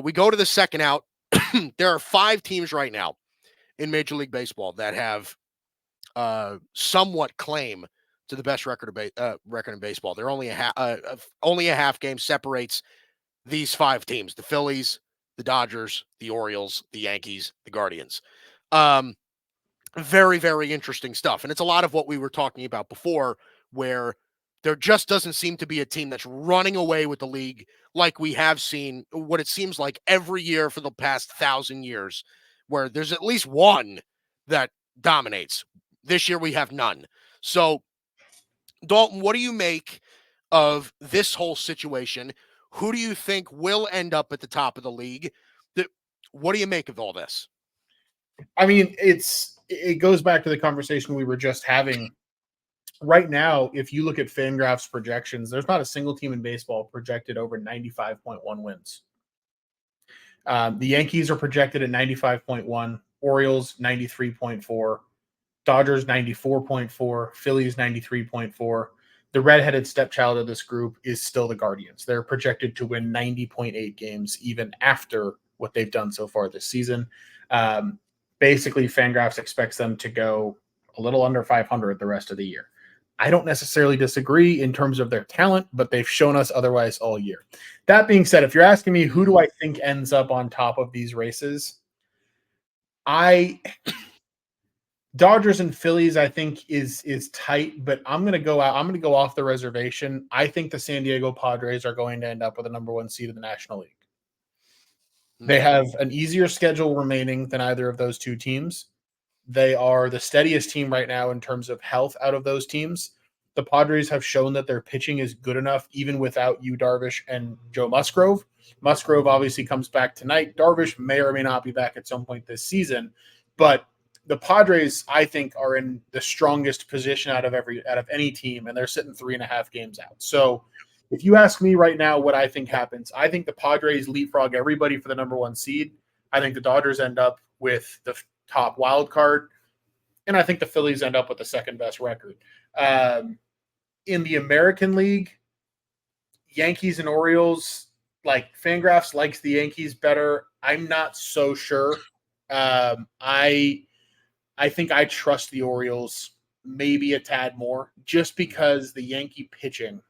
We go to the second out. There are 5 teams right now in Major League Baseball that have somewhat claim to the best record in baseball. They're only a half game separates these 5 teams: the Phillies, the Dodgers, the Orioles, the Yankees, the Guardians. Very, very interesting stuff. And it's a lot of what we were talking about before, where there just doesn't seem to be a team that's running away with the league like we have seen what it seems like every year for the past 1,000 years, where there's at least one that dominates. This year we have none. So, Dalton, what do you make of this whole situation? Who do you think will end up at the top of the league? What do you make of all this? I mean, it goes back to the conversation we were just having. Right now, if you look at Fangraphs projections, there's not a single team in baseball projected over 95.1 wins. The Yankees are projected at 95.1, Orioles 93.4, Dodgers 94.4, Phillies 93.4. The redheaded stepchild of this group is still the Guardians. They're projected to win 90.8 games even after what they've done so far this season. Basically, Fangraphs expects them to go a little under 500 the rest of the year. I don't necessarily disagree in terms of their talent, but they've shown us otherwise all year. That being said, if you're asking me who do I think ends up on top of these races, Dodgers and Phillies, I think, is tight, but I'm gonna go off the reservation. I think the San Diego Padres are going to end up with a number 1 seed in the National League. They have an easier schedule remaining than either of those 2 teams. They are the steadiest team right now in terms of health out of those teams. The Padres have shown that their pitching is good enough even without Yu Darvish and Joe Musgrove. Musgrove obviously comes back tonight. Darvish may or may not be back at some point this season, but the Padres, I think, are in the strongest position out of any team, and they're sitting 3.5 games out. So if you ask me right now what I think happens, I think the Padres leapfrog everybody for the number 1 seed. I think the Dodgers end up with the top wild card, and I think the Phillies end up with the second best record. In the American League, Yankees and Orioles, like Fangraphs likes the Yankees better. I'm not so sure. I think I trust the Orioles maybe a tad more just because the Yankee pitching,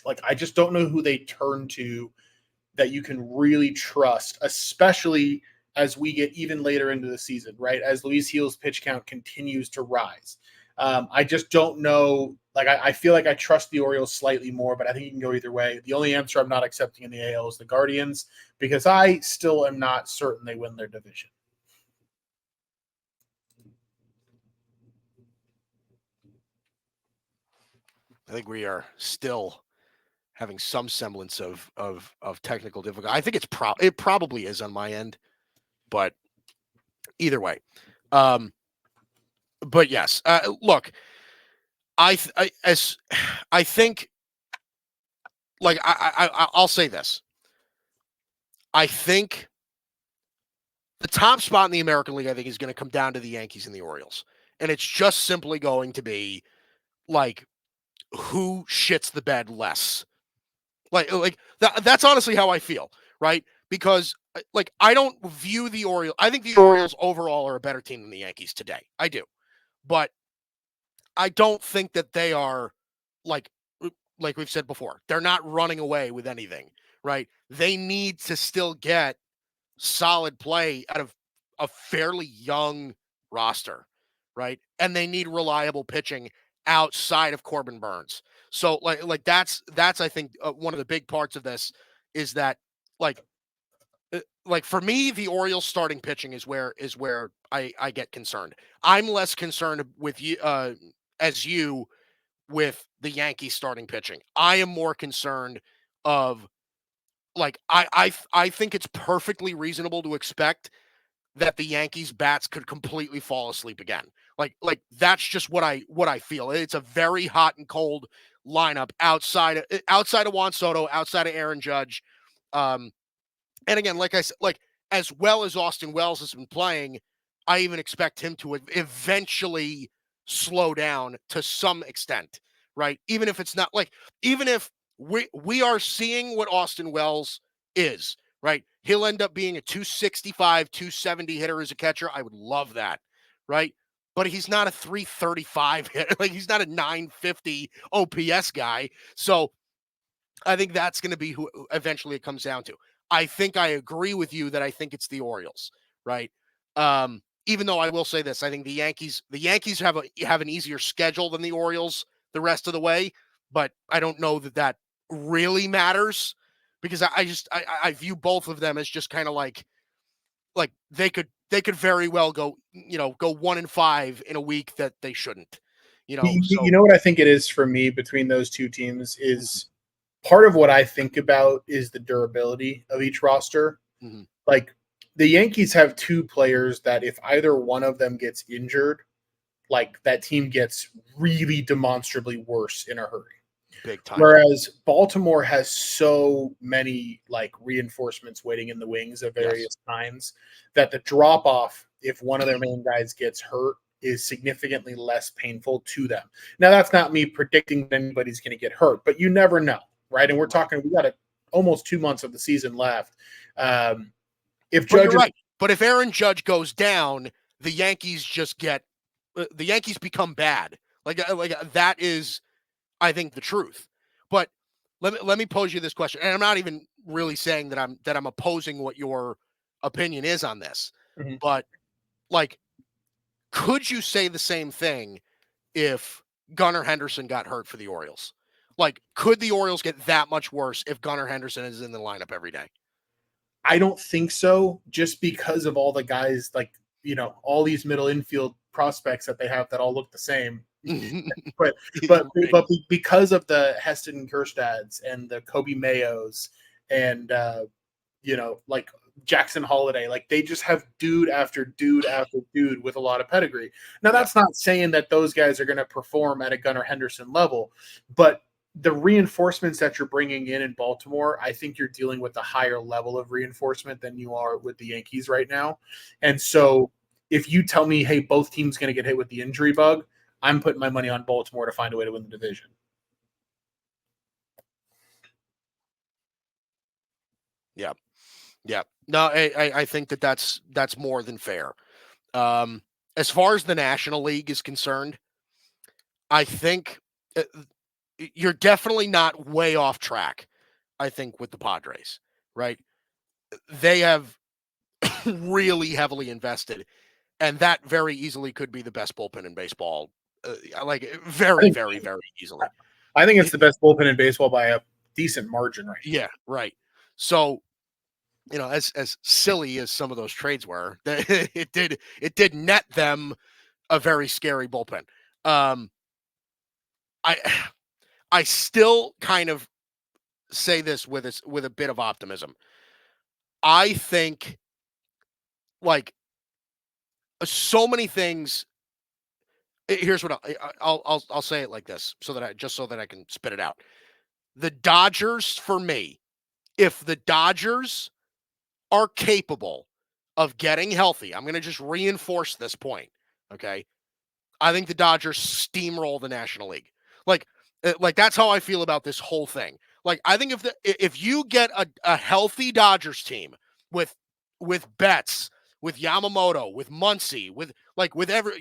like I just don't know who they turn to that you can really trust, especially as we get even later into the season, right? As Luis Gil's pitch count continues to rise. I just don't know. Like, I feel like I trust the Orioles slightly more, but I think you can go either way. The only answer I'm not accepting in the AL is the Guardians, because I still am not certain they win their division. I think we are still having some semblance of technical difficulty. I think it probably is on my end, but either way. But yes, look, I think, like, I'll say this. I think the top spot in the American League, I think, is going to come down to the Yankees and the Orioles. And it's just simply going to be, like, who shits the bed less. That's honestly how I feel, right? Because, like, I don't view the Orioles. I think the Orioles overall are a better team than the Yankees today. I do. But I don't think that they are, like we've said before, they're not running away with anything, right? They need to still get solid play out of a fairly young roster, right? And they need reliable pitching outside of Corbin Burns. So like that's I think one of the big parts of this is that like for me, the Orioles starting pitching is where I get concerned. I'm less concerned with you as you with the Yankees starting pitching. I am more concerned of, like, I think it's perfectly reasonable to expect that the Yankees bats could completely fall asleep again. Like that's just what I feel. It's a very hot and cold lineup outside of Juan Soto, outside of Aaron Judge. And again, like I said, like, as well as Austin Wells has been playing, I even expect him to eventually slow down to some extent, right? Even if it's not like, even if we are seeing what Austin Wells is, right? he'll end up being a 265, 270 hitter as a catcher. I would love that, right? But he's not a 335 hitter. Like, he's not a 950 OPS guy. So I think that's going to be who eventually it comes down to. I think I agree with you that I think it's the Orioles, right? Even though I will say this, I think the Yankees have an easier schedule than the Orioles the rest of the way, but I don't know that really matters, because I view both of them as just kind of like they could very well go 1-5 in a week that they shouldn't, You so know what I think it is for me between those two teams is part of what I think about is the durability of each roster. mhm. Like the Yankees have two players that if either one of them gets injured, like that team gets really demonstrably worse in a hurry. Big time. Whereas Baltimore has so many like reinforcements waiting in the wings of Yes. various kinds that the drop off, if one of their main guys gets hurt, is significantly less painful to them. Now, that's not me predicting that anybody's going to get hurt, but you never know, right? And we're Right. talking, we got almost 2 months of the season left. If But Judge, you're right. But if Aaron Judge goes down, the Yankees the Yankees become bad. That is, I think, the truth. But let me pose you this question, and I'm not even really saying that I'm opposing what your opinion is on this, Mhm. but like, could you say the same thing if Gunnar Henderson got hurt for the Orioles? Like, could the Orioles get that much worse if Gunnar Henderson is in the lineup every day? I don't think so, just because of all the guys, like, all these middle infield prospects that they have that all look the same. but Right. because of the Heston Kjerstads and the Kobe Mayos and like Jackson Holiday, like they just have dude after dude after dude with a lot of pedigree. Now Yeah. that's not saying that those guys are going to perform at a Gunnar Henderson level, but the reinforcements that you're bringing in Baltimore, I think you're dealing with a higher level of reinforcement than you are with the Yankees right now. And so if you tell me, hey, both teams going to get hit with the injury bug, I'm putting my money on Baltimore to find a way to win the division. Yeah. Yeah. No, I think that's more than fair. Um, as far as the National League is concerned, I think you're definitely not way off track. I think with the Padres, right? They have really heavily invested, and that very easily could be the best bullpen in baseball. I Very, think very, very easily. I think it's the best bullpen in baseball by a decent margin right Yeah, right. So, as silly as some of those trades were, it did net them a very scary bullpen. Um, I I still kind of say this with a bit of optimism. I think, like, so many things. Here's what I'll say it like this, so that I can spit it out. The Dodgers, for me, if the Dodgers are capable of getting healthy, I'm going to just reinforce this point. Okay, I think the Dodgers steamroll the National League. Like that's how I feel about this whole thing. Like, I think if you get a healthy Dodgers team with Betts, with Yamamoto, with Muncy,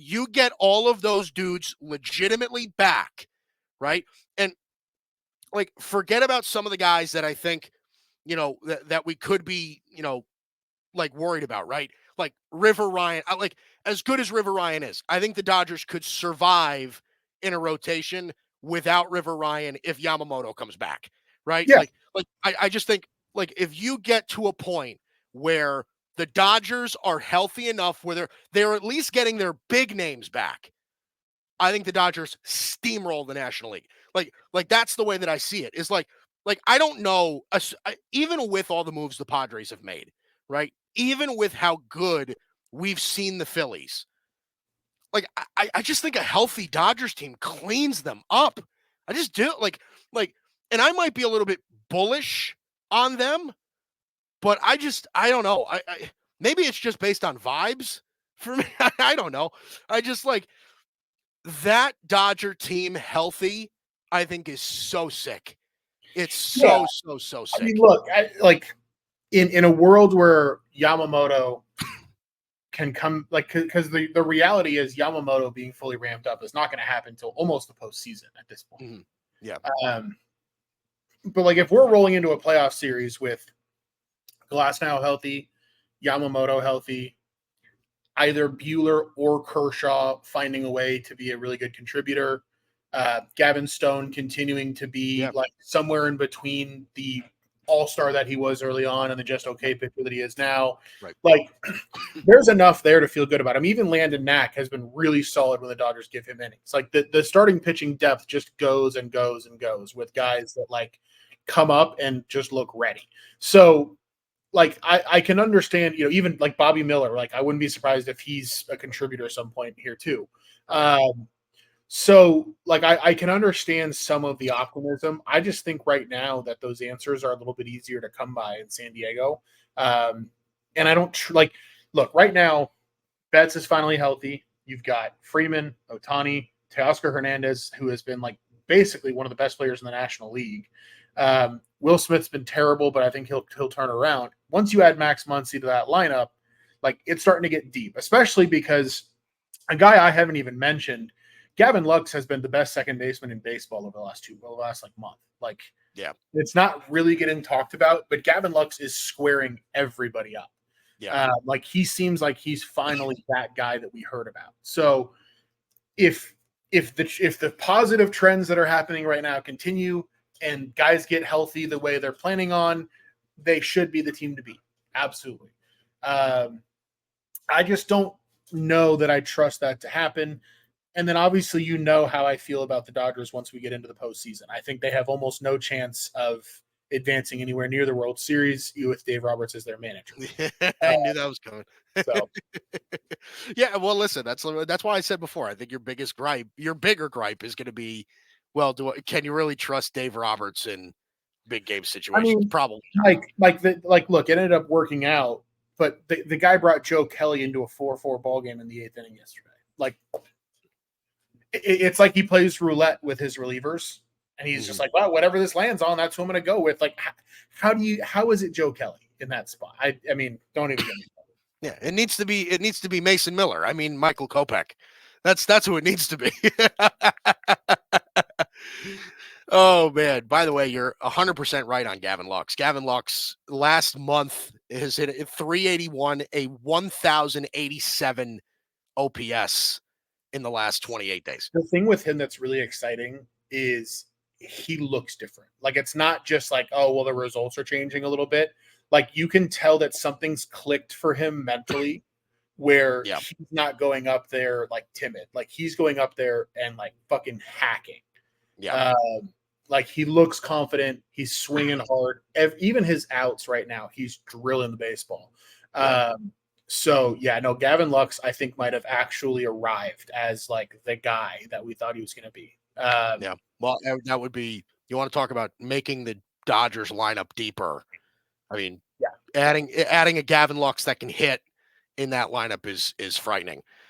you get all of those dudes legitimately back, right? And like, forget about some of the guys that I think, that we could be, like, worried about, right? Like River Ryan, as good as River Ryan is, I think the Dodgers could survive in a rotation without River Ryan if Yamamoto comes back, right? now. I just think, like, if you get to a point where the Dodgers are healthy enough where they're at least getting their big names back, I think the Dodgers steamroll the National League. Like that's the way that I see it. Is like I don't know, even with all the moves the Padres have made, right? Even with how good we've seen the Phillies, like I just think a healthy Dodgers team cleans them up. I just do like, and I might be a little bit bullish on them, but I don't know. I maybe it's just based on vibes for me. I don't know. I just like that Dodger team healthy, I think, is so sick. It's Yeah, so, so, so I mean, sick. look, like in a world where Yamamoto can come, like, because the reality is Yamamoto being fully ramped up is not going to happen until almost the postseason at this point. Mm-hmm. Yeah. But like if we're rolling into a playoff series with Glasnow healthy, Yamamoto healthy, either Bueller or Kershaw finding a way to be a really good contributor, Gavin Stone continuing to be like somewhere in between the all-star that he was early on and the just okay pitcher that he is now. Right. Like there's enough there to feel good about him. Even Landon Knack has been really solid when the Dodgers give him innings. Like the starting pitching depth just goes and goes and goes with guys that like come up and just look ready. So like I can understand, even like Bobby Miller, like I wouldn't be surprised if he's a contributor at some point here too. So like I can understand some of the optimism. I just think right now that those answers are a little bit easier to come by in San Diego. And I don't look right now, Betts is finally healthy. You've got Freeman, Ohtani, Teoscar Hernandez, who has been like basically one of the best players in the National League. Will Smith's been terrible, but I think he'll turn around. Once you add Max Muncy to that lineup, like it's starting to get deep, especially because a guy I haven't even mentioned, Gavin Lux has been the best second baseman in baseball over the last like month. Like, yeah, it's not really getting talked about, but Gavin Lux is squaring everybody up. Yeah. Like he seems like he's finally that guy that we heard about. So if the positive trends that are happening right now continue and guys get healthy the way they're planning on, they should be the team to beat. Absolutely. I just don't know that I trust that to happen. And then obviously, how I feel about the Dodgers once we get into the postseason. I think they have almost no chance of advancing anywhere near the World Series with Dave Roberts as their manager. I knew that was coming. So, yeah, well, listen, that's why I said before. I think your bigger gripe is going to be, well, can you really trust Dave Roberts in big game situations? I mean, Probably look, it ended up working out, but the guy brought Joe Kelly into a 4-4 ball game in the 8th inning yesterday. Like, it's like he plays roulette with his relievers, and he's just like, well, whatever this lands on, that's who I'm going to go with. Like, how is it Joe Kelly in that spot? I mean, don't even get me started. Yeah, it needs to be Mason Miller. I mean, Michael Kopech. That's who it needs to be. Oh man! By the way, you're 100% right on Gavin Lux. Gavin Lux last month has hit 381, a 1,087 OPS in the last 28 days. The thing with him that's really exciting is he looks different. Like it's not just like, oh, well, the results are changing a little bit. Like you can tell that something's clicked for him mentally where he's not going up there like timid. Like he's going up there and like fucking hacking. Yeah. Like he looks confident. He's swinging hard. Even his outs right now, he's drilling the baseball. So yeah, no, Gavin Lux, I think might have actually arrived as like the guy that we thought he was going to be. Yeah. Well, that would be, you want to talk about making the Dodgers lineup deeper. I mean, adding a Gavin Lux that can hit in that lineup is frightening.